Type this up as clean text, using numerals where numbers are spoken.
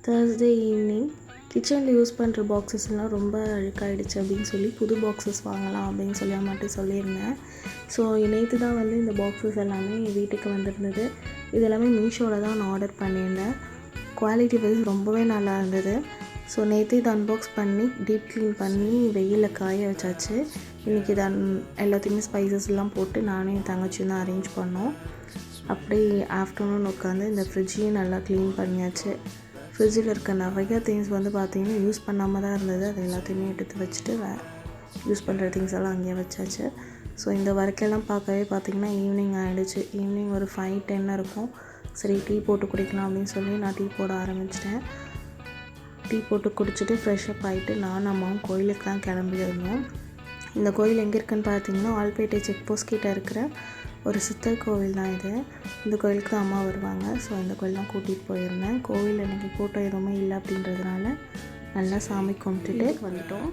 Thursday evening கிச்சனில் use பண்ணுற பாக்ஸஸ்லாம் ரொம்ப அழுக்காயிடுச்சு அப்படின்னு சொல்லி புது பாக்ஸஸ் வாங்கலாம் அப்படின்னு சொல்லி அம்மாட்ட சொல்லியிருந்தேன். ஸோ நேற்று தான் வந்து இந்த பாக்ஸஸ் எல்லாமே வீட்டுக்கு வந்திருந்தது. இது எல்லாமே மீஷோவில் தான் நான் ஆர்டர் பண்ணியிருந்தேன். குவாலிட்டி வைஸ் ரொம்பவே நல்லா இருந்தது. ஸோ நேற்று இதை அன்பாக்ஸ் பண்ணி டீப் க்ளீன் பண்ணி வெயிலில் காய வச்சாச்சு. இன்றைக்கி இதை எல்லாத்தையுமே ஸ்பைசஸ்லாம் போட்டு நானும் என் தங்கச்சியும் தான் அரேஞ்ச் பண்ணோம். அப்படி ஆஃப்டர்நூன் உட்காந்து இந்த ஃப்ரிட்ஜையும் நல்லா க்ளீன் பண்ணியாச்சு. ஃப்ரிட்ஜில் இருக்க நிறைய திங்ஸ் வந்து பார்த்திங்கன்னா யூஸ் பண்ணாமல் தான் இருந்தது. அது எல்லாத்தையுமே எடுத்து வச்சுட்டு யூஸ் பண்ணுற திங்ஸ் எல்லாம் அங்கேயே வச்சாச்சு. ஸோ இந்த ஒர்க்கெல்லாம் பார்க்கவே பார்த்திங்கன்னா ஈவினிங் ஆகிடுச்சு. ஈவினிங் ஒரு 5-10 இருக்கும். சரி டீ போட்டு குடிக்கலாம் அப்படின்னு சொல்லி நான் டீ போட ஆரம்பிச்சிட்டேன். டீ போட்டு குடிச்சிட்டு ஃப்ரெஷ்அப் ஆகிட்டு நானும் அம்மாவும் கோயிலுக்கு தான் கிளம்பியிருந்தோம். இந்த கோயில் எங்கே இருக்குதுன்னு பார்த்தீங்கன்னா ஆல்பேட்டை செக் போஸ்ட் கிட்டே இருக்கிற ஒரு சித்தர் கோவில் தான் இது. இந்த கோயிலுக்கு தான் அம்மா வருவாங்க. ஸோ இந்த கோயில் தான் கூட்டிகிட்டு போயிருந்தேன். கோவில் எனக்கு கூட்டம் எதுவுமே இல்லை அப்படின்றதுனால நல்லா சாமி கும்பிட்டுட்டு வந்துட்டோம்.